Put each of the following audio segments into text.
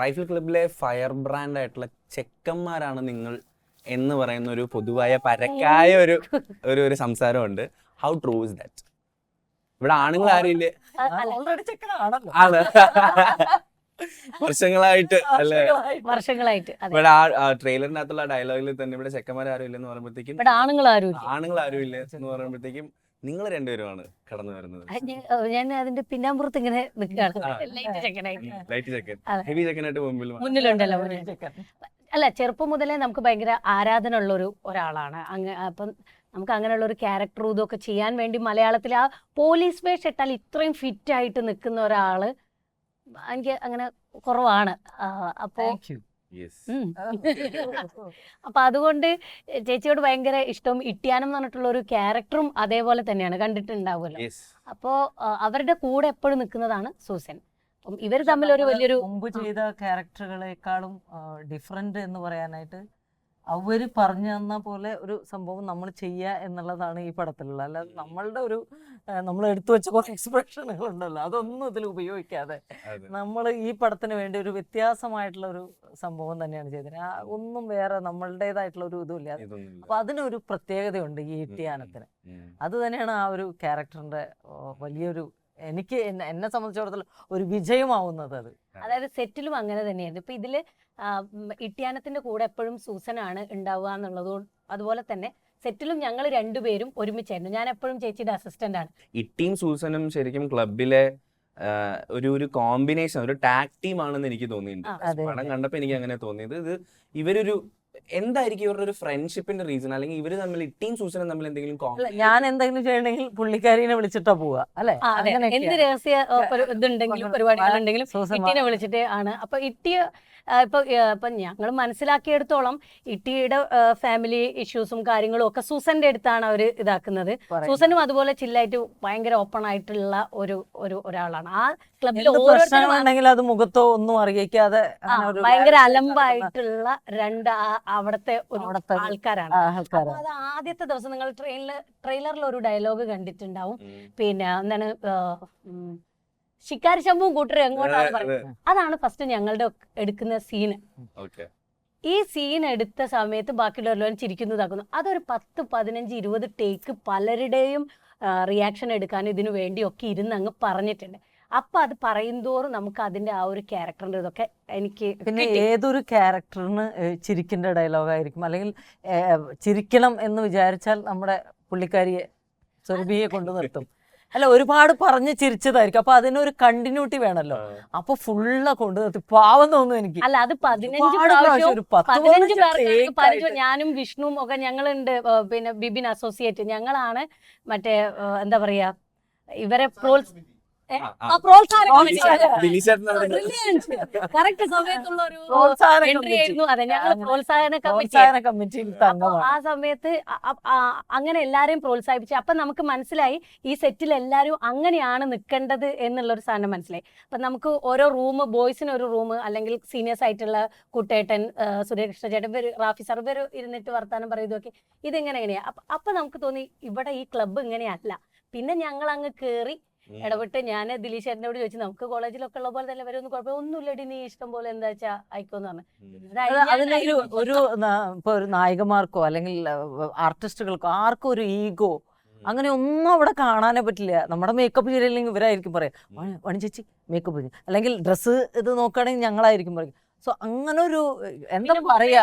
Rifle ക്ലബിലെ fire brand ആയിട്ടുള്ള ചെക്കന്മാരാണ് നിങ്ങൾ എന്ന് പറയുന്ന ഒരു പൊതുവായ പരക്കായ ഒരു സംസാരമുണ്ട്. How true is that? ഇവിടെ ആണുങ്ങൾ ആരും ഇല്ലേ? ആണ് വർഷങ്ങളായിട്ട് അല്ലേ? വർഷങ്ങളായിട്ട് ഇവിടെ ആ ട്രെയിലറിനകത്തുള്ള ഡയലോഗിൽ തന്നെ ഇവിടെ ചെക്കന്മാർ ആരും ഇല്ലെന്ന് പറയുമ്പോഴത്തേക്കും ഇവിടെ ആണുങ്ങൾ ആരും ഇല്ല എന്ന് പറയുമ്പോഴത്തേക്കും നിങ്ങൾ രണ്ടുപേരുമാണ് കടന്നു വരുന്നത്. ഞാൻ അതിന്റെ പിന്നാമ്പുറത്ത് ഇങ്ങനെ നിൽക്കുകയാണ്. ലൈറ്റ് ചെക്കൻ, ഹെവി ചെക്കനായിട്ട് മുന്നിലുണ്ടല്ലോ. അല്ല, ചെറുപ്പം മുതലേ നമുക്ക് ഭയങ്കര ആരാധന ഉള്ള ഒരാളാണ്. അപ്പം നമുക്ക് അങ്ങനെയുള്ള ഒരു ക്യാരക്ടറും ഇതൊക്കെ ചെയ്യാൻ വേണ്ടി മലയാളത്തിൽ ആ പോലീസ് വേഷം ഇട്ടാൽ ഇത്രയും ഫിറ്റ് ആയിട്ട് നിൽക്കുന്ന ഒരാള് എനിക്ക് അങ്ങനെ കുറവാണ്. അപ്പോ അപ്പൊ അതുകൊണ്ട് ചേച്ചിയോട് ഭയങ്കര ഇഷ്ടവും ഇട്ടിയാനം എന്ന് പറഞ്ഞിട്ടുള്ള ഒരു ക്യാരക്ടറും അതേപോലെ തന്നെയാണ്, കണ്ടിട്ടുണ്ടാവുമല്ലോ. അപ്പോ അവരുടെ കൂടെ എപ്പോഴും നിൽക്കുന്നതാണ് സൂസൻ. ഇവർ തമ്മിൽ ഒരു വലിയൊരു മുമ്പ് ചെയ്ത ക്യാരക്ടറുകളെക്കാളും ഡിഫറെന്റ് എന്ന് പറയാനായിട്ട് അവര് പറഞ്ഞു തന്ന പോലെ ഒരു സംഭവം നമ്മൾ ചെയ്യുക എന്നുള്ളതാണ് ഈ പടത്തിലുള്ള. അല്ലാതെ നമ്മളുടെ നമ്മൾ എടുത്തു വെച്ച കുറേ എക്സ്പ്രഷനുകൾ ഉണ്ടല്ലോ, അതൊന്നും ഇതിൽ ഉപയോഗിക്കാതെ നമ്മൾ ഈ പടത്തിന് വേണ്ടി ഒരു വ്യത്യാസമായിട്ടുള്ള ഒരു സംഭവം തന്നെയാണ് ചെയ്തത്. ഒന്നും വേറെ നമ്മളുടേതായിട്ടുള്ള ഒരു ഇതുമില്ല. അപ്പൊ അതിനൊരു പ്രത്യേകതയുണ്ട് ഈ ഇട്ടിയാനത്തിന്. അത് തന്നെയാണ് ആ ഒരു ക്യാരക്ടറിന്റെ വലിയൊരു, എനിക്ക് എന്നെ സംബന്ധിച്ചിടത്തോളം ഒരു വിജയമാവുന്നത് അത്. അതായത് സെറ്റിലും അങ്ങനെ തന്നെയായിരുന്നു. ഇപ്പൊ ഇതില് ഇട്ടിയാനത്തിന്റെ കൂടെ എപ്പോഴും സൂസനാണ് ഉണ്ടാവുക എന്നുള്ളതും അതുപോലെ തന്നെ സെറ്റിലും ഞങ്ങൾ രണ്ടുപേരും ഒരുമിച്ചായിരുന്നു. ഞാൻ എപ്പോഴും ചേച്ചിയുടെ അസിസ്റ്റന്റ് ആണ്. ഇട്ടിയും സൂസനും ശരിക്കും ക്ലബിലെ ഒരു കോമ്പിനേഷൻ, ഒരു ടാഗ് ടീം ആണെന്ന് എനിക്ക് തോന്നിയിട്ടുണ്ട്. പടം കണ്ടപ്പോ എനിക്ക് അങ്ങനെ തോന്നിയത്. ഇത് ഇവരൊരു എന്തായിരിക്കും ഇവരുടെ ഒരു ഫ്രണ്ട്ഷിപ്പിന്റെ റീസൺ, അല്ലെങ്കിൽ ഇവര് തമ്മിൽ ഇട്ടിയും സൂസനും തമ്മിൽ എന്തെങ്കിലും ഞാൻ എന്തെങ്കിലും ചെയ്യണമെങ്കിൽ പുള്ളിക്കാരിനെ വിളിച്ചിട്ടാ പോവാ അല്ലെ? എന്ത് രഹസ്യ ഇതുണ്ടെങ്കിലും പരിപാടികളുണ്ടെങ്കിലും ഇട്ടിനെ വിളിച്ചിട്ടേ ആണ്. അപ്പൊ ഇട്ടിയ ഇപ്പൊ ഞങ്ങൾ മനസ്സിലാക്കിയെടുത്തോളം ഇട്ടിയുടെ ഫാമിലി ഇഷ്യൂസും കാര്യങ്ങളും ഒക്കെ സൂസന്റെ അടുത്താണ് അവര് ഇതാക്കുന്നത്. സൂസനും അതുപോലെ ചില്ലായിട്ട് ഭയങ്കര ഓപ്പൺ ആയിട്ടുള്ള ഒരാളാണ്. ആ ക്ലബിൽ ഓരോരുത്തരും അത് മുഖത്തോ ഒന്നും അറിയിക്കാതെ ഭയങ്കര അലമ്പായിട്ടുള്ള അവിടത്തെ ആൾക്കാരാണ്. അത് ആദ്യത്തെ ദിവസം നിങ്ങൾ ട്രെയിലറിൽ ഒരു ഡയലോഗ് കണ്ടിട്ടുണ്ടാവും. പിന്നെ എന്താണ്, ശിക്കാരി ശംഭുവും കൂട്ടരും എങ്ങോട്ടാണ് പറയുന്നത്, അതാണ് ഫസ്റ്റ് ഞങ്ങളുടെ എടുക്കുന്ന സീന്. ഈ സീൻ എടുത്ത സമയത്ത് ബാക്കിയുള്ളവരെല്ലാം ചിരിക്കുന്നതാക്കുന്നു. അതൊരു 10, 15, 20 ടേക്ക് പലരുടെയും റിയാക്ഷൻ എടുക്കാൻ ഇതിനു വേണ്ടിയൊക്കെ ഇരുന്ന് അങ്ങ് പറഞ്ഞിട്ടുണ്ട്. അപ്പൊ അത് പറയുന്തോറും നമുക്ക് അതിന്റെ ആ ഒരു ക്യാരക്ടറിന്റെ ഇതൊക്കെ എനിക്ക് പിന്നെ ഏതൊരു ക്യാരക്ടറിന് ചിരിക്കേണ്ട ഡയലോഗായിരിക്കും, അല്ലെങ്കിൽ ചിരിക്കണം എന്ന് വിചാരിച്ചാൽ നമ്മുടെ പുള്ളിക്കാരിയെ സുരഭിയെ കൊണ്ടു നിർത്തും. അല്ല, ഒരുപാട് പറഞ്ഞ് ചിരിച്ചതായിരിക്കും. അപ്പൊ അതിനൊരു കണ്ടിന്യൂറ്റി വേണമല്ലോ. അപ്പൊ ഫുള്ള് കൊണ്ടു നിർത്തി പാവം തോന്നുന്നു എനിക്ക്. അല്ല, അത് 15 പേർക്ക് ഞാനും വിഷ്ണുവും ഒക്കെ ഞങ്ങളുണ്ട്. പിന്നെ ബിബിൻ അസോസിയേറ്റ് ഞങ്ങളാണ് മറ്റേ എന്താ പറയാ ഇവരെ കറക്റ്റ് സമയത്തുള്ള ഒരു എൻട്രി ആയിരുന്നു. അതെ, ഞങ്ങൾ പ്രോത്സാഹന കമ്മിറ്റി. ആ സമയത്ത് അങ്ങനെ എല്ലാരെയും പ്രോത്സാഹിപ്പിച്ചു. അപ്പൊ നമുക്ക് മനസ്സിലായി ഈ സെറ്റിൽ എല്ലാരും അങ്ങനെയാണ് നിൽക്കേണ്ടത് എന്നുള്ളൊരു സാധനം മനസ്സിലായി. അപ്പൊ നമുക്ക് ഓരോ റൂം, ബോയ്സിന് ഒരു റൂം, അല്ലെങ്കിൽ സീനിയേഴ്സ് ആയിട്ടുള്ള കുട്ടേട്ടൻ, സുരേഷ് ചേട്ടൻ, റാഫി സാർ, ഇവർ ഇരുന്നിട്ട് വർത്താനം പറയുന്നതൊക്കെ ഇതെങ്ങനെയാ. അപ്പൊ നമുക്ക് തോന്നി ഇവിടെ ഈ ക്ലബ്ബ് ഇങ്ങനെയല്ല. പിന്നെ ഞങ്ങൾ അങ്ങ് കേറി ഇടപെട്ട് ഞാൻ ദിലീഷ് ചേട്ടനോട് ചോദിച്ചു, നമുക്ക് കോളേജിലൊക്കെ ഉള്ള പോലെ തന്നെ വരൊന്നും കുഴപ്പമില്ല, ഒന്നുമില്ലടി, നീ ഇഷ്ടം പോലെ എന്താ വെച്ചാ അയക്കോന്ന് പറഞ്ഞു. അതിനൊരു ഇപ്പൊ ഒരു നായികമാർക്കോ അല്ലെങ്കിൽ ആർട്ടിസ്റ്റുകൾക്കോ ആർക്കും ഒരു ഈഗോ അങ്ങനെ ഒന്നും അവിടെ കാണാനേ പറ്റില്ല. നമ്മുടെ മേക്കപ്പ് ശരിയല്ലെങ്കിൽ ഇവരായിരിക്കും പറയാം, വണി ചേച്ചി മേക്കപ്പ്, അല്ലെങ്കിൽ ഡ്രസ്സ് ഇത് നോക്കുകയാണെങ്കിൽ ഞങ്ങളായിരിക്കും പറയും. സോ അങ്ങനെ ഒരു എന്താ പറയാ,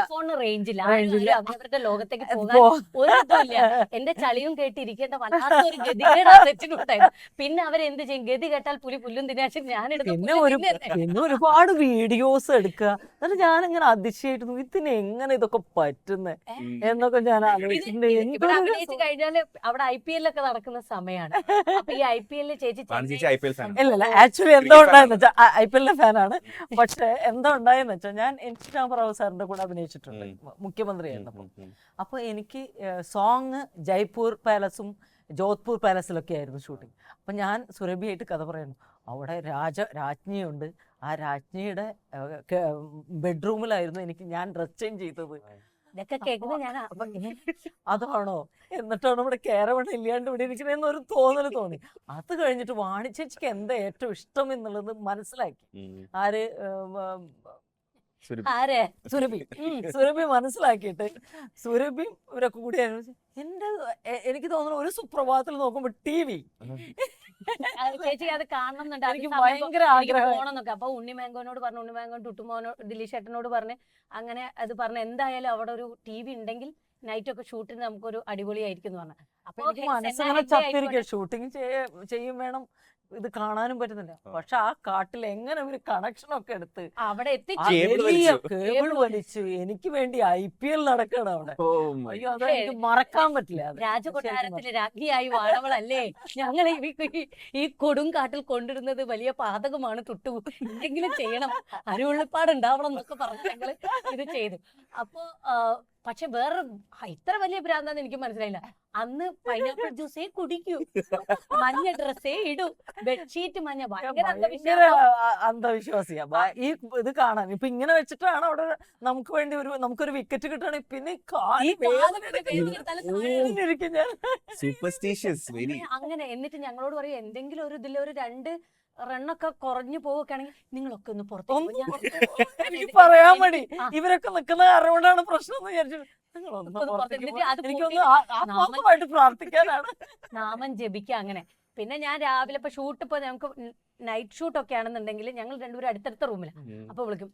അവരുടെ ലോകത്തേക്ക് പോകാൻ ഒരു ഇതുമില്ല. എന്റെ ചളിയും കേട്ടിരിക്കേണ്ട വല്ലാത്തൊരു ഗതികേടായിരുന്നു. പിന്നെ അവരെന്ത് ചെയ്യും, ഗതി കേട്ടാൽ പുല്ലും തിന്നാശി ഞാൻ പിന്നെ ഒരുപാട് വീഡിയോസ് എടുക്കുക. എന്നിട്ട് ഞാനിങ്ങനെ അതിശയായിട്ട് ഇതിന് എങ്ങനെ ഇതൊക്കെ പറ്റുന്നേ എന്നൊക്കെ ഞാൻ ആലോചിച്ചിട്ടുണ്ട്. കഴിഞ്ഞാല് അവിടെ IPL ഒക്കെ നടക്കുന്ന സമയമാണ്. അപ്പൊ ഈ IPL ചേച്ചി ഇല്ലല്ല, ആക്ച്വലി എന്താ ഉണ്ടായെന്ന് വെച്ചാൽ IPL ഫാനാണ്. പക്ഷെ എന്താ ഉണ്ടായെന്ന് വെച്ചാൽ ഞാൻ എൻ.ടി. റാവു സാറിന്റെ കൂടെ അഭിനയിച്ചിട്ടുണ്ട് മുഖ്യമന്ത്രിയായിരുന്നപ്പോൾ. അപ്പൊ എനിക്ക് സോങ് ജയ്പൂർ പാലസും ജോധ്പൂർ പാലസിലൊക്കെ ആയിരുന്നു ഷൂട്ടിങ്. അപ്പൊ ഞാൻ സുരഭിയായിട്ട് കഥ പറയുന്നു. അവിടെ രാജ്ഞിയുണ്ട്. ആ രാജ്ഞിയുടെ ബെഡ്റൂമിലായിരുന്നു ഞാൻ ഡ്രസ് ചേഞ്ച് ചെയ്തത്. ഇതൊക്കെ കേൾക്കുന്നത് ഞാൻ അതാണോ, എന്നിട്ടാണ് ഇവിടെ കേരളം ഇല്ലാണ്ട് ഇവിടെ ഇരിക്കുന്നതെന്നൊരു തോന്നൽ തോന്നി. അത് കഴിഞ്ഞിട്ട് വാണി ചേച്ചിക്ക് എന്താ ഏറ്റവും ഇഷ്ടം എന്നുള്ളത് മനസ്സിലാക്കി. ആര് ആരെ സുരഭി സുരഭി മനസ്സിലാക്കിയിട്ട് സുരഭിയും ഇവരൊക്കെ കൂടി എന്റെ എനിക്ക് തോന്നുന്നു ഒരു സുപ്രഭാതത്തിൽ നോക്കുമ്പോ TV ചേച്ചി അത് കാണണം എനിക്ക് ഭയങ്കര ആഗ്രഹം പോകണമെന്നൊക്കെ. അപ്പൊ ഉണ്ണി മാങ്കോനോട് പറഞ്ഞു, ഉണ്ണി മാങ്കോൻ ടുട്ടുമോനോട് ദിലീഷ് ഏട്ടനോട് പറഞ്ഞ് അങ്ങനെ അത് പറഞ്ഞു എന്തായാലും അവിടെ ഒരു TV ഉണ്ടെങ്കിൽ നൈറ്റ് ഒക്കെ ഷൂട്ടിന് നമുക്കൊരു അടിപൊളിയായിരിക്കും എന്ന് പറഞ്ഞു. അപ്പൊ എനിക്ക് മനസ്സിങ്ങനെ ചത്തിരിക്കുക. ഷൂട്ടിങ് ചെയ്യും വേണം, ഇത് കാണാനും പറ്റുന്നില്ല. പക്ഷെ ആ കാട്ടിൽ എങ്ങനെ ഒരു കണക്ഷൻ ഒക്കെ എടുത്ത് അവിടെ എത്തി കേബിൾ വലിച്ചു എനിക്ക് വേണ്ടി IPL നടക്കണം അവിടെ. അയ്യോ അത് എനിക്ക് മറക്കാൻ പറ്റില്ല. രാജകൊട്ടാരത്തിലെ രാജ്ഞിയായി വാഴവളല്ലേ ഞങ്ങൾ ഈ കൊടും കാട്ടിൽ കൊണ്ടിരുന്നത് വലിയ പാതകമാണ് ടുട്ടു, എന്തെങ്കിലും ചെയ്യണം, അരുവുള്ളിപ്പാടുണ്ടാവണം എന്നൊക്കെ പറഞ്ഞ് ഞങ്ങള് ഇത് ചെയ്തു. അപ്പൊ പക്ഷെ വേറെ ഇത്ര വലിയ ഭ്രാന്താന്ന് എനിക്ക് മനസ്സിലായില്ല. അന്ന് പൈനാപ്പിൾ ജ്യൂസേ കുടിക്കൂ, മഞ്ഞ ഡ്രസ്സേ ഇടൂ, ബെഡ്ഷീറ്റ് മഞ്ഞ. ഭയങ്കര അന്ധവിശ്വാസിയാ ഈ ഇത് കാണാൻ. ഇപ്പൊ ഇങ്ങനെ വെച്ചിട്ടാണ് അവിടെ നമുക്ക് വേണ്ടി നമുക്കൊരു വിക്കറ്റ് കിട്ടുകയാണെങ്കിൽ പിന്നെ അങ്ങനെ. എന്നിട്ട് ഞങ്ങളോട് പറയും എന്തെങ്കിലും ഒരു ഇതിലൊരു 2 റണ്ണൊക്കെ കുറഞ്ഞു പോവുകയാണെങ്കിൽ നിങ്ങളൊക്കെ ഒന്ന് പുറത്ത് പറയാൻ മതി. ഇവരൊക്കെ നിൽക്കുന്ന കാരണം കൊണ്ടാണ് പ്രശ്നം എന്ന് വിചാരിച്ചു പ്രാർത്ഥിക്കാനാണ് നാമം ജപിക്കുക. അങ്ങനെ പിന്നെ ഞാൻ രാവിലെ ഇപ്പൊ ഷൂട്ട്, ഇപ്പൊ ഞങ്ങൾക്ക് നൈറ്റ് ഷൂട്ട് ഒക്കെ ആണെന്നുണ്ടെങ്കിൽ ഞങ്ങൾ രണ്ടുപേരും അടുത്തടുത്ത റൂമിലാണ്. അപ്പൊ വിളിക്കും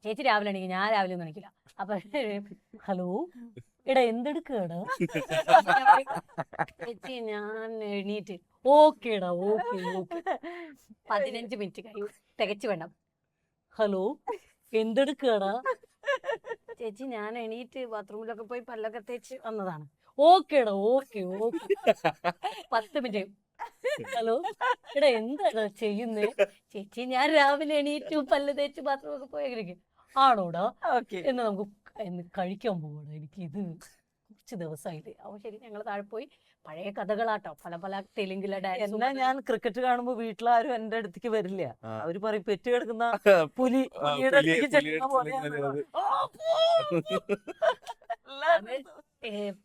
ചേച്ചി രാവിലെ എണീക്കും, ഞാൻ രാവിലെ ഒന്നും എണീക്കില്ല. അപ്പൊ ഹലോ എടാ എന്തെടുക്കടാ ചേച്ചി, ഞാൻ എണീറ്റ് ഓക്കേടാ ഓക്കെ 15 മിനിറ്റ് കഴിയും, തികച്ചു വേണം. ഹലോ എന്തെടുക്കടാ ചേച്ചി, ഞാൻ എണീറ്റ് ബാത്റൂമിലൊക്കെ പോയി പല്ലൊക്കെ തേച്ച് വന്നതാണ്. ഓക്കേടാ ഓക്കെ 10 മിനിറ്റ്. ഹലോ എടാ എന്താടാ ചെയ്യുന്നേ ചേച്ചി, ഞാൻ രാവിലെ എണീറ്റു പല്ല് തേച്ച് ബാത്റൂമൊക്കെ പോയിരിക്കും. ആണോടാ എന്ന് നമുക്ക് കഴിക്കാൻ പോകണം, എനിക്ക് ഇത് കുറച്ച് ദിവസമായില്ലേ. അപ്പൊ ശരി, ഞങ്ങൾ താഴെ പോയി പഴയ കഥകളാട്ടോ, പല തെലുങ്കിലെ ഡാൻസ്. എന്നാ ഞാൻ ക്രിക്കറ്റ് കാണുമ്പോ വീട്ടിലാരും എന്റെ അടുത്തേക്ക് വരില്ല. അവര് പറയും പെറ്റ് കിടക്കുന്ന പുലിയുടെ അടുത്തേക്ക് ചെല്ലുന്ന പോലെയാണ്.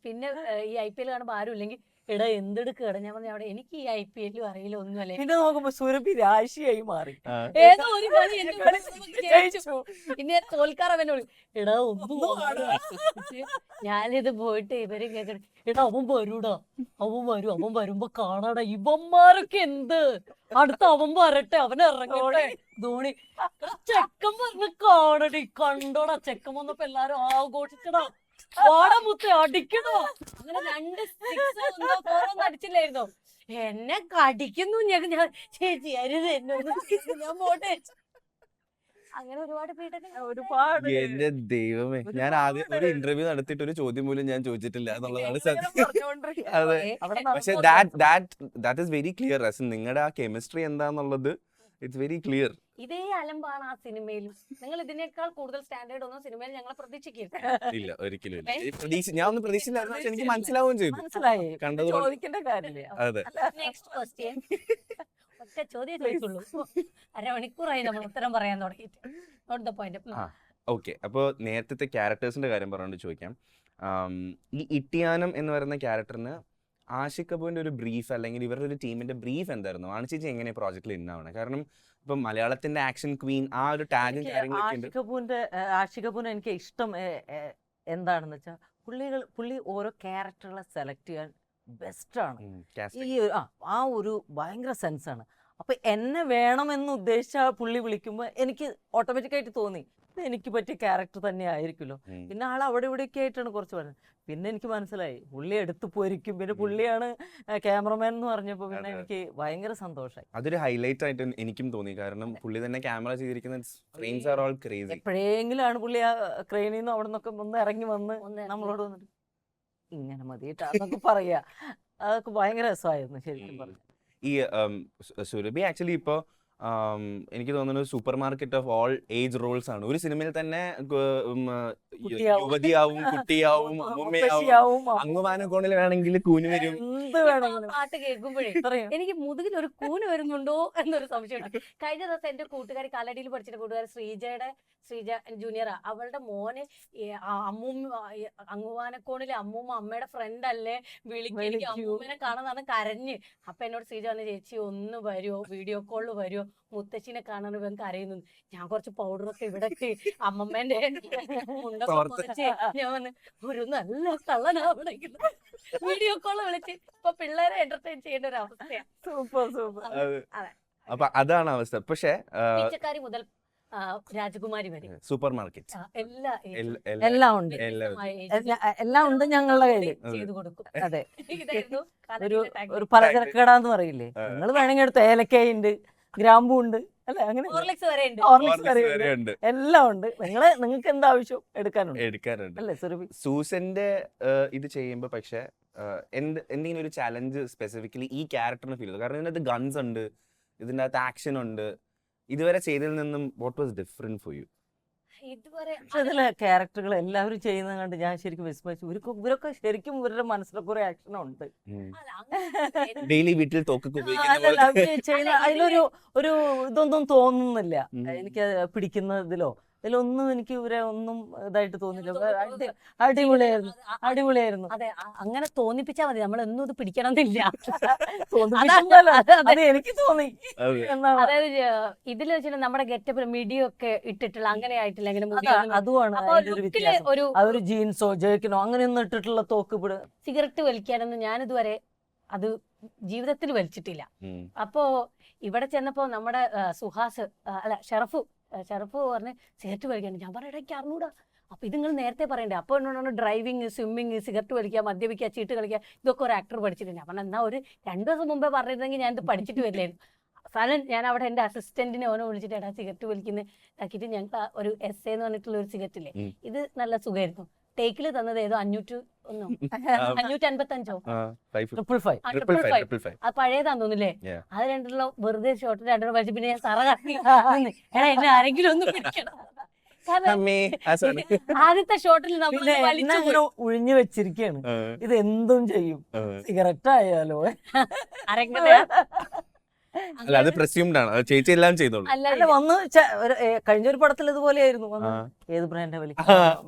പിന്നെ ഈ IPL കാണുമ്പോ ആരും ഇല്ലെങ്കിൽ എടാ എന്തെടുക്കട, ഞാൻ പറഞ്ഞു അവിടെ എനിക്ക് ഈ IPL അറിയില്ല ഒന്നുമല്ലേ. പിന്നെ നോക്കുമ്പോ സുരഭി രാശിയായി മാറി. ഏതോ ഒരു കളി പിന്നെ തോൽക്കാറവനോട് എടാ ഒന്നും. ഞാനിത് പോയിട്ട് ഇവര് കേൾക്കണം, എടാ അവൻ വരൂടാ, അവൻ വരുമ്പോ കാണാടാ ഇവന്മാരൊക്കെ എന്ത്, അടുത്ത അവൻ വരട്ടെ, അവൻ ഇറങ്ങട്ടെ ധോണി. ചെക്കൻ പറഞ്ഞ് കാണടി, കണ്ടോടാ ചെക്കൻ വന്നപ്പോ എല്ലാരും ആഘോഷിച്ചടാ, വാടമുത്ത് അടിക്കണോ. അങ്ങനെ 2 6 അടിച്ചില്ലായിരുന്നോ, എന്നെ കടിക്കുന്നു. ഞാൻ ചേച്ചി അരുത് എന്നൊന്നും, ഞാൻ പോട്ടെ. അങ്ങനെ ഒരുപാട് എന്റെ ദൈവമേ, ഞാൻ ആദ്യം ഒരു ഇന്റർവ്യൂ നടത്തിയിട്ട് ഒരു ചോദ്യം പോലും ഞാൻ ചോദിച്ചിട്ടില്ല എന്നുള്ളതാണ് സത്യം. അതെ, പക്ഷെ ദാറ്റ് ഈസ് വെരി ക്ലിയർ. നിങ്ങളുടെ ആ കെമിസ്ട്രി എന്താന്നുള്ളത് ഇറ്റ്സ് വെരി ക്ലിയർ. ഇതേ അലമ്പാണ് ആ സിനിമയിലും. നിങ്ങൾ ഇതിനേക്കാൾ കൂടുതൽ സ്റ്റാൻഡേർഡ് ഒന്നും സിനിമയിൽ ഞങ്ങളെ പ്രതീക്ഷിക്കില്ല. ഇല്ല, ഒരിക്കലും ഇല്ല. ഞാൻ ഒന്നും പ്രതീക്ഷിച്ചില്ലായിരുന്നു, പക്ഷെ എനിക്ക് മനസ്സിലാവുകയും ചെയ്തു. മനസ്സിലായി, കണ്ടത് ചോദിക്കേണ്ട കാര്യമില്ല. അതെ. Next question. ഒറ്റ ചോദ്യം ചോദിച്ചുള്ളൂ, അരമണിക്കൂറായി നമ്മൾ ഉത്തരം പറയാൻ തുടങ്ങിയിട്ട്. Not the point. ഓക്കെ, അപ്പോൾ നേരത്തെ ക്യാരക്ടേഴ്സിന്റെ കാര്യം പറഞ്ഞുകൊണ്ട് ചോദിക്കാം. ഈ ഇട്ടിയാനം എന്ന് പറയുന്ന ക്യാരക്ടറിന് ആഷിഖ് കപൂറിന്റെ ഒരു ബ്രീഫ് അല്ലെങ്കിൽ ഇവരുടെ ഒരു ടീമിന്റെ ബ്രീഫ് എന്തായിരുന്നു? ആണിച്ചേച്ചി എങ്ങനെ പ്രോജക്റ്റിൽ ഇന്നാവണം? കാരണം ഇപ്പൊ മലയാളത്തിന്റെ ആക്ഷൻ ക്വീൻ ആ ഒരു ടാഗും കാര്യങ്ങളൊക്കെ. ആഷിഖ് കപൂറിന് എനിക്ക് ഇഷ്ടം എന്താണെന്ന് വെച്ചാൽ പുള്ളി ഓരോ ക്യാരക്ടറുകളെ സെലക്ട് ചെയ്യാൻ ബെസ്റ്റാണ്. ഈ ആ ഒരു ഭയങ്കര സെൻസാണ്. അപ്പൊ എന്നെ വേണമെന്ന് ഉദ്ദേശിച്ച പുള്ളി വിളിക്കുമ്പോൾ എനിക്ക് ഓട്ടോമാറ്റിക്കായിട്ട് തോന്നി എനിക്ക് പറ്റിയ ക്യാരക്ടർ തന്നെ ആയിരിക്കുമല്ലോ. പിന്നെ ആൾ അവിടെ ഇവിടെയൊക്കെ ആയിട്ടാണ് കുറച്ച് പറഞ്ഞത്. പിന്നെ എനിക്ക് മനസ്സിലായി പുള്ളി എടുത്തു പോയിരിക്കും. പിന്നെ പുള്ളിയാണ് ക്യാമറമാൻ എന്ന് പറഞ്ഞപ്പോൾ പിന്നെ എനിക്ക് ഭയങ്കര സന്തോഷമായി. അതൊരു ഹൈലൈറ്റ് ആയിട്ട് എനിക്കും തോന്നി. കാരണം പുള്ളി തന്നെ ക്യാമറ ചെയ്തിരിക്കുന്ന ഫ്രെയിംസ് ആർ ഓൾ ക്രേസി. എപ്പോഴെങ്കിലാണ് പുള്ളി ആ ക്രെയിനിൽ നിന്ന് അവിടെ നിന്നൊക്കെ ഒന്ന് ഇറങ്ങി വന്ന് നമ്മളോട് വന്നിട്ട് ഇങ്ങനെ മതിയിട്ടാന്നൊക്കെ പറയാ. അതൊക്കെ ഭയങ്കര രസമായിരുന്നു ശരിക്കും പറഞ്ഞു. ഈ സുരഭി ആക്ച്വലി ഇപ്പോ എനിക്ക് തോന്നുന്നു supermarket of all age roles ആണ്. ഒരു സിനിമയിൽ തന്നെ യുവതിയാവും, കുട്ടിയാവും, അമ്മൂമ്മയാവും, അങ്ങുവാനക്കോണിൽ വേണമെങ്കിൽ കൂന് വരും. പാട്ട് കേൾക്കുമ്പോഴേ എനിക്ക് മുതുകിൽ ഒരു കൂന് വരുന്നുണ്ടോ എന്നൊരു സംശയമുണ്ട്. കഴിഞ്ഞ ദിവസം എന്റെ കൂട്ടുകാരി കാലടിയിൽ പഠിച്ചിട്ട് കൂട്ടുകാരി ശ്രീജ ജൂനിയറാ, അവളുടെ മോന് അങ്ങുവാനക്കോണിലെ അമ്മയുടെ ഫ്രണ്ട് അല്ലേ, വിളിക്കും അമ്മൂമ്മനെ കാണാൻ കരഞ്ഞ്. അപ്പൊ എന്നോട് ശ്രീജ വന്ന് ചേച്ചി ഒന്ന് വരുമോ, വീഡിയോ കോളിൽ വരുമോ, മുത്തശ്ശിനെ കാണാൻ ഇവൻ കരയുന്നു. ഞാൻ കുറച്ച് പൗഡറൊക്കെ ഇവിടെ ഇട്ട് അമ്മമ്മേന്റെ മുണ്ടൊക്കെ തോർത്ത്. പൊതിച്ച് ഞാൻ വന്ന് ഒരു നല്ല കള്ളനാവണമെങ്കിൽ വീഡിയോ കോള് വിളിച്ച് ഇപ്പൊ പിള്ളേരെ എന്റർടൈൻ ചെയ്യേണ്ട ഒരു അവസ്ഥയാണ്. Super super. അതെ. അപ്പൊ അതാണ് അവസ്ഥ. പക്ഷെ പിച്ചക്കാരി മുതൽ രാജകുമാരി വരെ സൂപ്പർ മാർക്കറ്റ് എല്ലാ എല്ലാം ഉണ്ട്, എല്ലാം ഉണ്ട് ഞങ്ങളുടെ കയ്യില്. ചെയ്തു കൊടുക്കും. അതെ, ഇതായിരുന്നു ഒരു കാലത്തിന്റെ tag. ഒരു പലചരക്കടാന്ന് പറയില്ലേ, നിങ്ങൾ വേണമെങ്കിൽ എടുത്ത് ഏലക്കയുണ്ട്, ഗ്രാമ്പൂ ഉണ്ട്, അല്ലെ അങ്ങനെ ഹോർലിക്സ് വരെ ഉണ്ട്. ഹോർലിക്സ് വരെ ഉണ്ട്. ഉണ്ട്, എല്ലാം ഉണ്ട്. നിങ്ങൾക്ക് എന്താവശ്യം എടുക്കാനുണ്ട് എടുക്കാറുണ്ട്. അല്ലേ സുരഭി? സൂസന്റെ ഇത് ചെയ്യുമ്പോ പക്ഷെ എന്തെങ്കിലും ഒരു ചലഞ്ച് സ്പെസിഫിക്കലി ഈ ക്യാരക്ടറിന് ഫീൽ ചെയ്തു? കാരണം ഇതിനകത്ത് ഗൺസ് ഉണ്ട്, ഇതിന്റെ അകത്ത് ആക്ഷൻ ഉണ്ട്. ഇതുവരെ ചെയ്തതിൽ നിന്നും what was different for you? ഇതുവരെ പക്ഷെ ഇതിലെ ക്യാരക്ടറുകൾ എല്ലാവരും ചെയ്യുന്നത് കണ്ട് ഞാൻ ശരിക്കും വിസ്മരിച്ചു. ഇവരൊക്കെ ശരിക്കും ഇവരുടെ മനസ്സിലൊക്കെ ഒരു ആക്ഷൻ ഉണ്ട്. അല്ല, അങ്ങനെ ഡെയിലി വീട്ടിൽ തോക്കൊക്കെ അല്ലല്ല, അവര് ചെയ്യുന്ന അല്ല, അതിലൊരു ഒരു ഇതൊന്നും തോന്നുന്നില്ല. ഉം. എനിക്ക് പിടിക്കുന്നതിലോ ഇതിലൊന്നും എനിക്ക് ഇവരെ ഒന്നും ഇതായിട്ട് തോന്നില്ല. അടിപൊളിയായിരുന്നു, അടിപൊളിയായിരുന്നു. അതെ, അങ്ങനെ തോന്നിപ്പിച്ചാ മതി. നമ്മൾ ഒന്നും ഇത് പിടിക്കണം എന്നില്ല. തോന്നിപ്പിക്കുന്നതല്ല, അത് എനിക്ക് തോന്നി അതെ. എന്നാണ്. അതായത് ഇതിൽ വെച്ചിട്ട് നമ്മുടെ ഗെറ്റപ്പിൽ മിടിയൊക്കെ ഇട്ടിട്ടുള്ള അങ്ങനെ ആയിട്ടില്ല. അങ്ങനെ അതുമാണ് അപ്പൊ അതിന്റെ ഒരു ലുക്കില് വ്യത്യാസം. ഒരു അതൊരു ജീൻസോ ജേക്കിനോ അങ്ങനെയൊന്നും ഇട്ടിട്ടുള്ള തോക്ക് സിഗരറ്റ് വലിക്കാനൊന്നും ഞാനിതുവരെ അത് ജീവിതത്തിൽ വലിച്ചിട്ടില്ല. ഉം. അപ്പോ ഇവിടെ ചെന്നപ്പോ നമ്മുടെ സുഹാസ് അല്ല ഷറഫ് പറഞ്ഞ് സിഗരറ്റ് വലിക്കാൻ. ഞാൻ പറഞ്ഞ ഇടയ്ക്ക് അറിഞ്ഞൂടാ. അപ്പൊ ഇത് നിങ്ങൾ നേരത്തെ പറയണ്ടേ. അപ്പോൾ എന്നോടാണ് ഡ്രൈവിങ്, സ്വിമ്മിങ്, സിഗരറ്റ് വലിക്കുക, മദ്യപിക്കുക, ചീട്ട് കളിക്കുക, ഇതൊക്കെ ഒരു ആക്ടർ പഠിച്ചിട്ടുണ്ട്. ഞാൻ പറഞ്ഞാൽ എന്നാ ഒരു 2 ദിവസം മുമ്പേ പറഞ്ഞിരുന്നെങ്കിൽ ഞാൻ ഇത് പഠിച്ചിട്ട് വരില്ലായിരുന്നു. അവസാനം ഞാൻ അവിടെ എൻ്റെ അസിസ്റ്റന്റിനെ ഓനെ വിളിച്ചിട്ട് എടാ സിഗരറ്റ് വലിക്കുന്ന ആക്കിയിട്ട് ഞങ്ങൾക്ക് ഒരു എസ് എന്ന് പറഞ്ഞിട്ടുള്ള ഒരു സിഗരറ്റ് ഇല്ലേ, ഇത് നല്ല സുഖമായിരുന്നു. ടേക്കിൽ തന്നത് ഏതോ 555 555. അത് പഴയതാന്ന് തോന്നില്ലേ. Yeah. അത് രണ്ടെണ്ണം വെറുതെ ഷോട്ട് രണ്ടെണ്ണം വലിച്ചു. പിന്നെ ഞാൻ തറ കറങ്ങി എടാ എന്നെ ആരെങ്കിലും ഒന്ന് പിടിക്കണം. കാരണം അമ്മേ, ആ സാധനം. ആദ്യത്തെ ഷോട്ടിൽ നമ്മൾ പിന്നെ വലിച്ചു അങ്ങനെ ഒഴിഞ്ഞു വെച്ചിരിക്കുകയാണ്. ഇത് എന്തും ചെയ്യും, സിഗരറ്റ് ആയാലോ. അരങ്ങനെയാ. അല്ല, അത് പ്രസ്യൂംഡ് ആണ്. അത് ചേച്ചി എല്ലാം ചെയ്തോളൂ. അല്ല അല്ല വന്ന് കഴിഞ്ഞ ഒരു പടത്തിൽ ഇതുപോലെയായിരുന്നു. വന്ന് ഏത് ബ്രാൻഡാ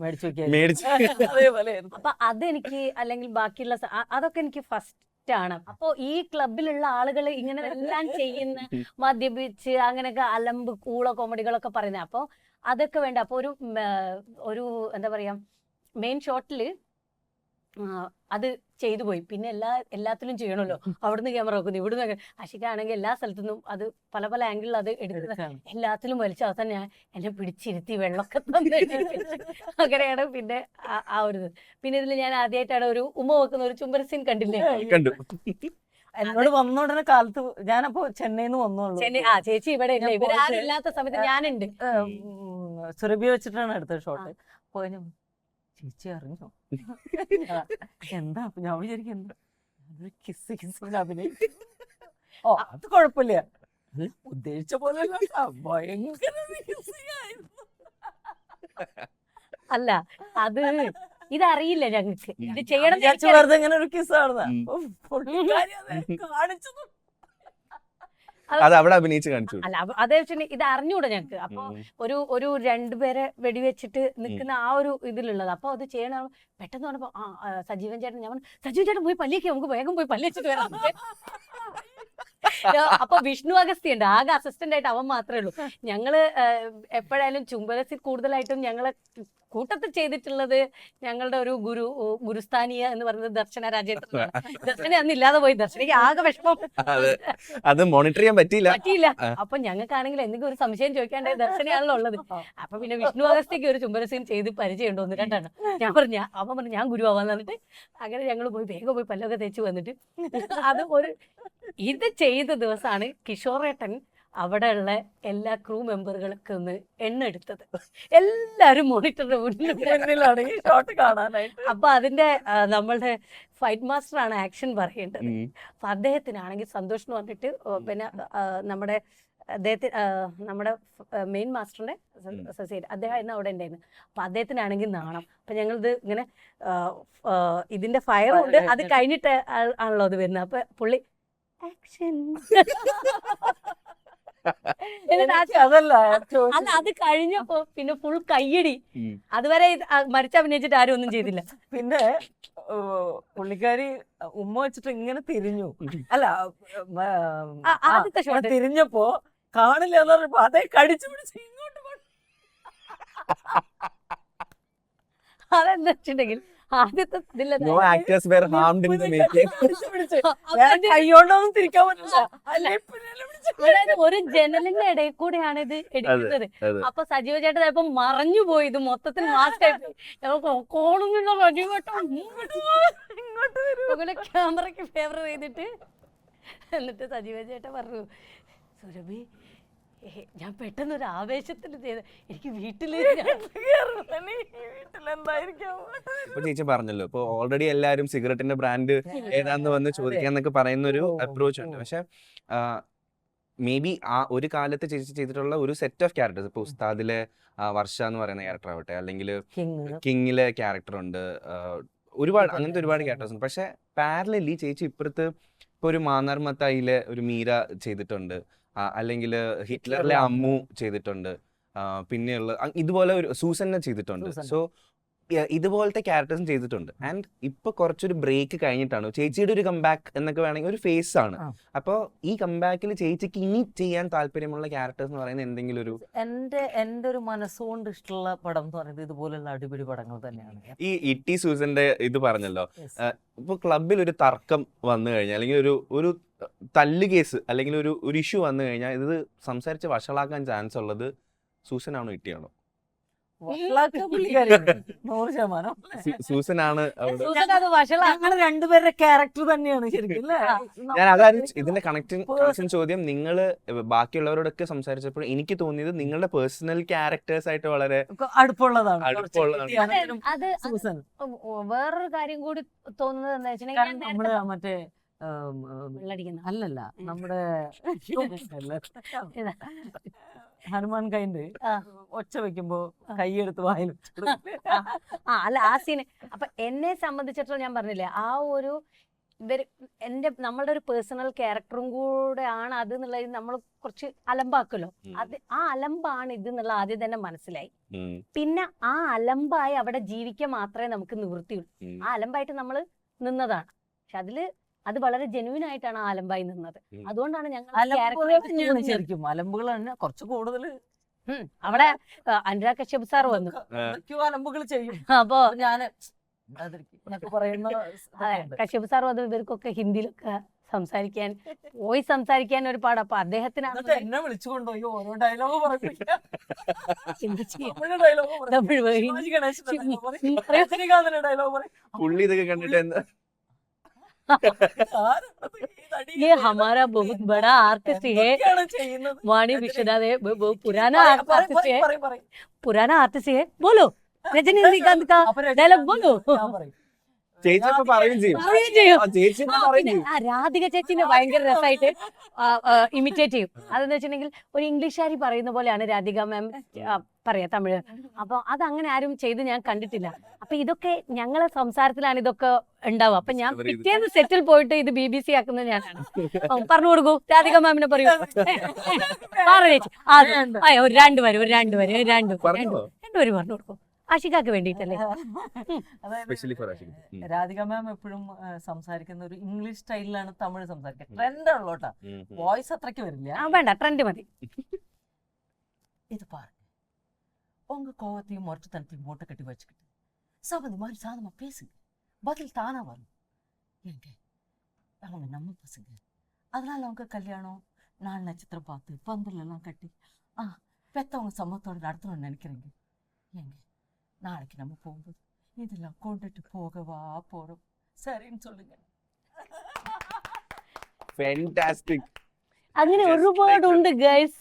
മേടിച്ചു നോക്കിയാൽ മേടിച്ച് അതേപോലെയായിരുന്നു. അപ്പൊ അതെനിക്ക് അല്ലെങ്കിൽ ബാക്കിയുള്ള അതൊക്കെ എനിക്ക് ഫസ്റ്റ് ആണ്. അപ്പൊ ഈ ക്ലബിലുള്ള ആളുകൾ ഇങ്ങനെ എല്ലാം ചെയ്യുന്ന മദ്യപിച്ച് അങ്ങനെയൊക്കെ അലമ്പ് കൂള കോമഡികളൊക്കെ പറയുന്നത്. അപ്പൊ അതൊക്കെ വേണ്ട. അപ്പൊ ഒരു എന്താ പറയാ മെയിൻ ഷോട്ടില് അത് ചെയ്തു പോയി. പിന്നെ എല്ലാത്തിലും ചെയ്യണമല്ലോ. അവിടുന്ന് ക്യാമറ വെക്കുന്നു, ഇവിടുന്ന് അഷിക്കാണെങ്കിൽ എല്ലാ സ്ഥലത്തുനിന്നും അത് പല പല ആംഗിളിൽ അത് എടുക്കുന്നത്. എല്ലാത്തിലും വലിച്ച അവസാനം ഞാൻ എന്നെ പിടിച്ചിരുത്തി വെള്ളമൊക്കെ തന്നെ അങ്ങനെയാണ്. പിന്നെ ആ ഒരു പിന്നെ ഇതിൽ ഞാൻ ആദ്യമായിട്ടാണ് ഒരു ഉമ്മ വെക്കുന്ന ഒരു ചുംബന സീൻ കണ്ടില്ലേ. കണ്ടു. എന്നോട് വന്ന ഉടനെ കാലത്ത് ഞാനപ്പോ ചെന്നൈന്ന് വന്നോളൂ. ചേച്ചി ഇവിടെ ഇല്ല, ഇവരാരും ഇല്ലാത്ത സമയത്ത് ഞാനുണ്ട്. സുരഭി വെച്ചിട്ടാണ് എടുത്തത് ഷോട്ട്. അപ്പൊ ചേച്ചി അറിഞ്ഞോ എന്താ? അപ്പൊ ഞാൻ വിചാരിക്കും എന്താ കിസ് അഭിനയിക്കും. ഓ അത് കുഴപ്പമില്ല, ഉദ്ദേശിച്ച പോലെ ഭയങ്കര അല്ല അത് ഇതറിയില്ല ഞങ്ങൾക്ക്. ഇത് ചെയ്യണം വെറുതെ ഇങ്ങനെ ഒരു കിസ് ആണ് കാണിച്ചത്. അത് അവിടെ അഭിനയിച്ച് കാണിച്ചു. അല്ല അതേ ഇത് അറിഞ്ഞൂടെ ഞങ്ങക്ക്. അപ്പൊ ഒരു 2 പേരെ വെടിവെച്ചിട്ട് നിൽക്കുന്ന ആ ഒരു ഇതിലുള്ളത്. അപ്പൊ അത് ചെയ്യണം പെട്ടെന്ന് പറഞ്ഞപ്പോ സജീവൻ ചേട്ടൻ, ഞാൻ സജീവൻ ചേട്ടൻ പോയി പല്ലിയൊക്കെ നമുക്ക് വേഗം പോയി പല്ലി വെച്ചിട്ട് വരാം. അപ്പൊ വിഷ്ണു അഗസ്തി ഉണ്ട്, ആകെ അസിസ്റ്റന്റ് ആയിട്ട് അവൻ മാത്രമേ ഉള്ളൂ. ഞങ്ങള് എപ്പോഴായാലും ചുംബനത്തിൽ കൂടുതലായിട്ടും ഞങ്ങളെ കൂട്ടത്തിൽ ചെയ്തിട്ടുള്ളത് ഞങ്ങളുടെ ഒരു ഗുരുസ്ഥാനീയ എന്ന് പറയുന്നത് ദർശന രാജേന്ദ്രനാണ്. ദർശന അന്ന് ഇല്ലാതെ പോയി. ദർശനയ്ക്ക് ആകെ വിഷമം, അത് മോണിറ്റർ ചെയ്യാൻ പറ്റിയില്ല. അപ്പൊ ഞങ്ങൾക്കാണെങ്കിൽ എന്തെങ്കിലും ഒരു സംശയം ചോദിക്കാണ്ട് ദർശനയാണല്ലോ ഉള്ളത്. അപ്പൊ പിന്നെ വിഷ്ണു അഗസ്തിക്ക് ഒരു ചുംബന സീൻ ചെയ്ത് പരിചയമുണ്ടോ 1-2 ഞാൻ പറഞ്ഞു, അവൻ പറഞ്ഞു ഞാൻ ഗുരു ആവാന്ന് പറഞ്ഞിട്ട് അങ്ങനെ ഞങ്ങൾ പോയി വേഗം പോയി പല്ലൊക്കെ തേച്ച് വന്നിട്ട് അത് ഇത് ചെയ്ത ദിവസമാണ് കിഷോറേട്ടൻ അവിടെ ഉള്ള എല്ലാ ക്രൂ മെമ്പറുകൾക്ക് ഒന്ന് എണ്ണ എടുത്തത്. എല്ലാരും മോണിറ്ററിന്റെ മുന്നിലാണ് ഈ ഷോട്ട് കാണാനായിട്ട്. അപ്പൊ അതിന്റെ നമ്മളുടെ ഫൈറ്റ് മാസ്റ്റർ ആണ് ആക്ഷൻ പറയേണ്ടത്. അപ്പൊ അദ്ദേഹത്തിനാണെങ്കിൽ സന്തോഷം എന്ന് പറഞ്ഞിട്ട് പിന്നെ നമ്മുടെ നമ്മുടെ മെയിൻ മാസ്റ്ററിന്റെ സൊസൈറ്റി അദ്ദേഹം അവിടെ ഉണ്ടായിരുന്നു. അപ്പൊ അദ്ദേഹത്തിനാണെങ്കിൽ നാണം. അപ്പൊ ഞങ്ങളിത് ഇങ്ങനെ ഇതിന്റെ ഫയർ ഉണ്ട്, അത് കഴിഞ്ഞിട്ട് ആണല്ലോ അത് വരുന്നത്. അപ്പൊ പുള്ളി ആക്ഷൻ അതല്ല അല്ല അത് കഴിഞ്ഞപ്പോ പിന്നെ ഫുൾ കയ്യടി. അതുവരെ മരിച്ച അഭിനയിച്ചിട്ട് ആരും ഒന്നും ചെയ്തില്ല. പിന്നെ പുള്ളിക്കാരി ഉമ്മ വെച്ചിട്ട് ഇങ്ങനെ തിരിഞ്ഞു. അല്ല ആദ്യത്തെ ഷോട്ട് തിരിഞ്ഞപ്പോ കാണില്ല എന്ന് പറഞ്ഞപ്പോ അതേ കടിച്ചു പിടിച്ച് ഇങ്ങോട്ട് അതെന്താ വെച്ചിട്ടുണ്ടെങ്കിൽ ആദ്യത്തെ ഇതില്ല No actors were harmed in the making. കൈകൊണ്ടൊന്നും തിരിക്കാൻ പറ്റില്ല. അതായത് ഒരു ജനലിന്റെ ഇടയിൽ കൂടെയാണ് ഇത് എടുക്കുന്നത്. അതെ. അപ്പൊ സജീവ ചേട്ടൻ ചിലപ്പോ മറഞ്ഞു പോയി, ഇത് മൊത്തത്തിൽ മാസ്ക് ആയി കോണുന്നുള്ള സജീവട്ടം അങ്ങനെ ക്യാമറയ്ക്ക് ഫേവർ ചെയ്തിട്ട് എന്നിട്ട് സജീവ ചേട്ടൻ പറഞ്ഞു, സുരഭി ഞാൻ പെട്ടെന്ന് ഒരു ആവേശത്തിൽ ചെയ്ത് എനിക്ക് വീട്ടിലെന്തായിരിക്കും. ഇപ്പൊ ചേച്ചി പറഞ്ഞല്ലോ, ഇപ്പൊ ഓൾറെഡി എല്ലാരും സിഗരറ്റിന്റെ ബ്രാൻഡ് ഏതാന്ന് വന്ന് ചോദിക്കാന്നൊക്കെ പറയുന്ന ഒരു അപ്രോച്ച് ഉണ്ട്. പക്ഷെ മേ ബി ആ ഒരു കാലത്ത് ചേച്ചി ചെയ്തിട്ടുള്ള ഒരു സെറ്റ് ഓഫ് ക്യാരക്ടേഴ്സ്, ഇപ്പൊ ഉസ്താദിലെ വർഷ എന്ന് പറയുന്ന ക്യാരക്ടർ ആവട്ടെ, അല്ലെങ്കിൽ കിങ്ങിലെ ക്യാരക്ടർ ഉണ്ട്, ഒരുപാട് അങ്ങനത്തെ ഒരുപാട് ക്യാരക്ടേഴ്സ് ഉണ്ട്. പക്ഷെ പാരലലി ചേച്ചി ഇപ്പുറത്ത് ഇപ്പൊ ഒരു മാന്നാർ മത്തായിലെ ഒരു മീര ചെയ്തിട്ടുണ്ട്, അല്ലെങ്കിൽ ഹിറ്റ്ലറിലെ അമ്മു ചെയ്തിട്ടുണ്ട്, പിന്നെയുള്ള ഇതുപോലെ ഒരു സൂസന്നെ ചെയ്തിട്ടുണ്ട്. സോ ഇതുപോലത്തെ ക്യാരക്ടേഴ്സും ചെയ്തിട്ടുണ്ട്. ആൻഡ് ഇപ്പൊ കുറച്ചൊരു ബ്രേക്ക് കഴിഞ്ഞിട്ടാണ് ചേച്ചിയുടെ ഒരു കംബാക്ക് എന്നൊക്കെ വേണമെങ്കിൽ ഒരു ഫേസ് ആണ്. അപ്പോൾ ഈ കംബാക്കിൽ ചേച്ചിക്ക് ഇനി ചെയ്യാൻ താല്പര്യമുള്ള ക്യാരക്ടേഴ്സ് എന്ന് പറയുന്നത് എന്തെങ്കിലും ഒരു എന്റെ ഒരു മനസ്സുകൊണ്ട് ഇഷ്ടമുള്ള പടം എന്ന് പറയുന്നത് ഇതുപോലുള്ള അടിപൊളി പടങ്ങൾ തന്നെയാണ്. ഈ ഇട്ടി സൂസന്റെ ഇത് പറഞ്ഞല്ലോ, ഇപ്പൊ ക്ലബിൽ ഒരു തർക്കം വന്നു കഴിഞ്ഞാൽ, അല്ലെങ്കിൽ ഒരു തല്ല് കേസ് അല്ലെങ്കിൽ ഒരു ഇഷ്യൂ വന്നു കഴിഞ്ഞാൽ ഇത് സംസാരിച്ച് വഷളാക്കാൻ ചാൻസ് ഉള്ളത് സൂസനാണോ ഇട്ടിയാണോ? 100%. സൂസനാണ് ഞങ്ങളുടെ രണ്ടുപേരുടെ ക്യാരക്ടർ തന്നെയാണ് ശരിക്കും. ഞാൻ അതായത് ഇതിന്റെ കണക്ഷൻ ചോദ്യം, നിങ്ങൾ ബാക്കിയുള്ളവരോടൊക്കെ സംസാരിച്ചപ്പോൾ എനിക്ക് തോന്നിയത് നിങ്ങളുടെ പേഴ്സണൽ ക്യാരക്ടേഴ്സ് ആയിട്ട് വളരെ അടുപ്പമുള്ളതാണ്. അത് വേറൊരു കാര്യം കൂടി തോന്നുന്നത് എന്താ വെച്ചിട്ടുണ്ടെങ്കിൽ നമ്മള് മറ്റേ അല്ലല്ല നമ്മുടെ ഹനുമാൻ കൈൻഡ് ഒച്ച വെക്കുമ്പോ കൈയെടുത്ത് വായിൽ അല്ല ആ സീന്. അപ്പൊ എന്നെ സംബന്ധിച്ചിടത്തോളം ഞാൻ പറഞ്ഞില്ലേ, ആ ഒരു നമ്മളുടെ ഒരു പേഴ്സണൽ ക്യാരക്ടറും കൂടെ ആണ് അത് എന്നുള്ളത് നമ്മൾ കുറച്ച് അലമ്പാക്കല്ലോ. അത് ആ അലമ്പാണ് ഇത് എന്നുള്ള ആദ്യം തന്നെ മനസ്സിലായി. പിന്നെ ആ അലമ്പായി അവിടെ ജീവിക്കാൻ മാത്രമേ നമുക്ക് നിവൃത്തിയുള്ളൂ. ആ അലമ്പായിട്ട് നമ്മൾ നിന്നതാണ്. പക്ഷെ അത് വളരെ ജെന്യൂൻ ആയിട്ടാണ് ആ അലമ്പായി നിന്നത്. അതുകൊണ്ടാണ് ഞങ്ങൾ ശരിക്കും അലമ്പുകൾ തന്നെ കുറച്ച് കൂടുതൽ. അവിടെ അനുരാഗ് കശ്യപ് സാർ വന്നു, അലമ്പുകൾ ചെയ്യും. അപ്പൊ ഞാൻ കശ്യപ് സാർ വന്നു, ഇവർക്കൊക്കെ ഹിന്ദിയിലൊക്കെ സംസാരിക്കാൻ ഒരുപാട്. അപ്പൊ അദ്ദേഹത്തിനാണ് എന്നെ വിളിച്ചുകൊണ്ടുപോയി ഓരോ ഡയലോഗ് പുള്ളി ഇതൊക്കെ കണ്ടിട്ട് എന്താ, ये हमारा बहुत बड़ा आर्टिस्ट है वाणी विश्वनाथ है, पुराना आर्टिस्ट है. बोलो रजनीकांत का डायलॉग बोलो. ചേച്ചി ഇപ്പൊ പറയുകയും ചെയ്യും. രാധിക ചേച്ചിനെ ഭയങ്കര രസമായിട്ട് ഇമിറ്റേറ്റ് ചെയ്യും. അതെന്ന് വെച്ചിട്ടുണ്ടെങ്കിൽ ഒരു ഇംഗ്ലീഷുകാരി പറയുന്ന പോലെയാണ് രാധിക മാം പറയാ തമിഴ്. അപ്പൊ അതങ്ങനെ ആരും ചെയ്ത് ഞാൻ കണ്ടിട്ടില്ല. അപ്പൊ ഇതൊക്കെ ഞങ്ങളെ സംസാരത്തിലാണ് ഇതൊക്കെ ഉണ്ടാവുക. അപ്പൊ ഞാൻ പിറ്റേന്ന് സെറ്റിൽ പോയിട്ട് ഇത് BBC ആക്കുന്നത് ഞാനാണ്. പറഞ്ഞു കൊടുക്കൂ, രാധിക മാമിനെ പറയൂ, ചേച്ചി ഒരു രണ്ടുപേരും പറഞ്ഞു കൊടുക്കും. ആഷികാക്ക് വേണ്ടിട്ടല്ലേ. രാധിക മാം എപ്പോഴും സംസാരിക്കുന്ന ഒരു ഇംഗ്ലീഷ് സ്റ്റൈലിലാണ് തമിഴ് സംസാരിക്കുക. ട്രെൻഡ് ഉള്ളോട്ടാ, വോയിസ് അത്രയ്ക്ക് വരില്ല. വേണ്ട, ട്രെൻഡ് മതി. ഇത് பாருங்க, உங்க கோவத்தையும் மொட்டத்தனத்தையும் மூட்டை கட்டி வச்சுக்கிட்டு சபதி மாதிரி சாதமா பேசுங்க, பதில் தானா வரும். ஏங்க அவங்க நம்ம பசங்க, அதனால அவங்க கல்யாணம் 4 நட்சத்திரம் பார்த்து பந்தல் எல்லாம் கட்டி பெத்தவங்க சம்மத்தோட நடத்தணும்னு நினைக்கிறீங்க. ஏங்க நாளைக்கு நம்ம போகும்போது இதெல்லாம் கொண்டுட்டு போகவா போறோம், சரின்னு சொல்லுங்க. ഫാന്റാസ്റ്റിക്. അങ്ങനെ ഒരുപാടുണ്ട് ഗൈസ്.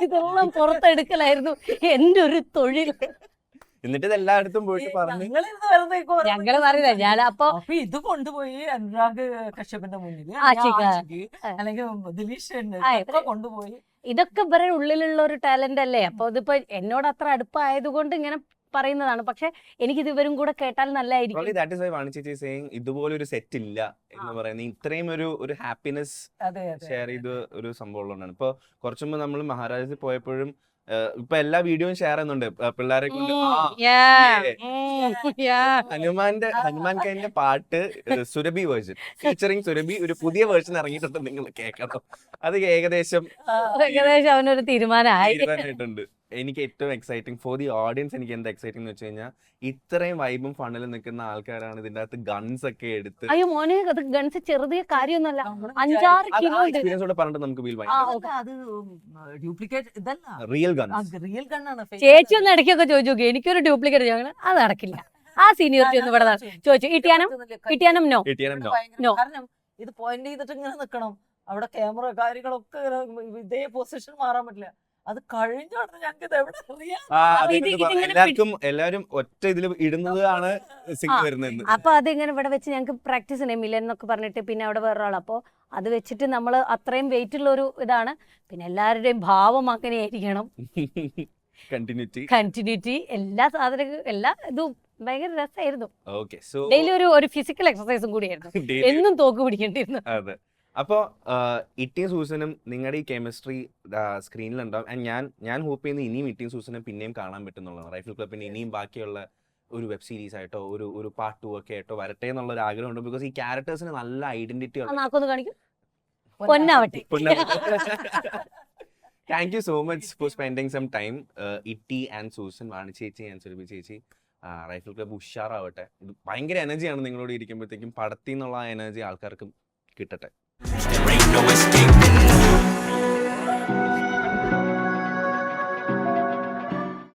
ഇതെല്ലാം പുറത്തെടുക്കലായിരുന്നു എന്റെ ഒരു തൊഴിൽ. എന്നിട്ട് ഇത് എല്ലായിടത്തും പോയിട്ട് പറഞ്ഞു ഞങ്ങള് പറയുന്നത് ഞാൻ. അപ്പൊ ഇത് കൊണ്ടുപോയി അനുരാഗ് കശ്യപിന്റെ മുന്നിൽ അല്ലെങ്കിൽ ദിലീഷ് കൊണ്ടുപോയി. ഇതൊക്കെ ഇവരുടെ ഉള്ളിലുള്ള ഒരു ടാലന്റ് അല്ലേ. അപ്പൊ ഇതിപ്പോ എന്നോട് അത്ര അടുപ്പായതുകൊണ്ട് ഇങ്ങനെ പറയുന്നതാണ്. പക്ഷെ എനിക്കിത് ഇവരും കൂടെ കേട്ടാൽ നല്ലതായിരിക്കും. ഇതുപോലെ ഒരു സെറ്റ് ഇല്ല എന്ന് പറയുന്നത് ഇത്രയും ഒരു ഹാപ്പിനെസ് ഷെയർ ചെയ്ത് ഒരു സംഭവം ഉള്ളതാണ്. ഇപ്പൊ കുറച്ചു മുമ്പ് നമ്മൾ മഹാരാജയിൽ പോയപ്പോഴും ഇപ്പൊ എല്ലാ വീഡിയോയും ഷെയർ ചെയ്യുന്നുണ്ട് പിള്ളേരെ കൊണ്ട്. ഹനുമാൻ ഖാന്റെ പാട്ട് സുരഭി വേർഷൻ ഫീച്ചറിങ് സുരഭി ഒരു പുതിയ വേർഷൻ ഇറങ്ങിയിട്ടുണ്ട്, നിങ്ങൾ കേൾക്കണം. അത് ഏകദേശം അവനൊരു തീരുമാനമായിട്ടുണ്ട്. എനിക്ക് ഏറ്റവും എക്സൈറ്റിംഗ് ഫോർ ദി ഓഡിയൻസ്, എനിക്ക് എന്താ എക്സൈറ്റിംഗ് എന്ന് വെച്ച് കഴിഞ്ഞാൽ ഇത്രയും വൈബും ഫണ്ണിൽ നിൽക്കുന്ന ആൾക്കാരാണ് ഇതിന്റെ അകത്ത് ഗൺസ് ഒക്കെ എടുത്ത്. അയ്യോ മോനെ, അത് ഗൺസ് ചെറുതിയ കാര്യമൊന്നുമല്ല, 5-6 കിലോ എക്സ്പീരിയൻസ് കൂടെ പറഞ്ഞിട്ട് നമുക്ക് ഫീൽ അത് ഡ്യൂപ്ലിക്കേറ്റ് ഇതല്ല, റിയൽ ഗൺസ്. റിയൽ ഗണ്ണാണ്. ചേച്ചി ഒന്ന് ഇടയ്ക്കൊക്കെ ചോദിച്ചു നോക്കി, എനിക്കൊരു ഡ്യൂപ്ലിക്കേറ്റ് ഞങ്ങൾ അത് നടക്കില്ല. ആ സീനിയോറിറ്റി ഒന്ന് ഇവിടെ ചോദിച്ചു. ഇട്ടിയാനം നോ. കാരണം ഇത് പോയിന്റ് ചെയ്തിട്ട് ഇങ്ങനെ നിക്കണം, അവിടെ ക്യാമറ കാര്യങ്ങളൊക്കെ ഇതേ പൊസിഷൻ മാറാൻ പറ്റില്ല. അത് കഴിഞ്ഞാണ് ഞങ്ങൾക്ക് ഇത് എവിടെ അറിയാം. എല്ലാരും ഒറ്റ ഇതിൽ ഇടുന്നതാണ് സിംഗ് വരുന്നത്. അപ്പൊ അതിങ്ങനെ ഇവിടെ വെച്ച് ഞങ്ങൾക്ക് പ്രാക്ടീസ് ചെയ്യാം മിലൻ എന്നൊക്കെ പറഞ്ഞിട്ട്, പിന്നെ അവിടെ വേറൊരാൾ. അപ്പൊ അത് വെച്ചിട്ട് നമ്മൾ അത്രയും വെയിറ്റ് ഉള്ള ഒരു ഇതാണ്. പിന്നെ എല്ലാവരുടെയും ഭാവം അങ്ങനെ ആയിരിക്കണം, കണ്ടിന്യൂറ്റി എല്ലാ സാധനങ്ങളും എല്ലാ ഇതും ഭയങ്കര രസമായിരുന്നു. ഡെയിലി ഒരു ഫിസിക്കൽ എക്സസൈസും കൂടിയായിരുന്നു, എന്നും തോക്ക് പിടിക്കേണ്ടിയിരുന്നു. അതെ. അപ്പോൾ ഇട്ടിയും സൂസനും നിങ്ങളുടെ ഈ കെമിസ്ട്രി സ്ക്രീനിലുണ്ടാവും. ഞാൻ ഹോപ്പ് ചെയ്യുന്നത് ഇനിയും ഇട്ടിയും സൂസനും പിന്നെയും കാണാൻ പറ്റുന്നുള്ളതാണ്. റൈഫിൾ ക്ലബിന്റെ ഇനിയും ബാക്കിയുള്ള ഒരു വെബ് സീരീസ് ആയിട്ടോ ഒരു പാർട്ട് 2 ഒക്കെ ആയിട്ടോ വരട്ടെ എന്നുള്ള ഒരു ആഗ്രഹമുണ്ട്. ബിക്കോസ് ഈ ക്യാരക്ടേഴ്സിന് നല്ല ഐഡന്റിറ്റി കാണിക്കും. പൊന്നാവട്ടെ. Thank you so much for spending some time. Itty and Susan, Vani ചേച്ചി ആൻഡ് സുരഭി ചേച്ചി. റൈഫിൾ ക്ലബ് ഉഷാറാവട്ടെ. ഇത് ഭയങ്കര എനർജിയാണ് നിങ്ങളോട് ഇരിക്കുമ്പോഴത്തേക്കും. പടത്തിൽ നിന്നുള്ള ആ എനർജി ആൾക്കാർക്ക് കിട്ടട്ടെ. There ain't no escape.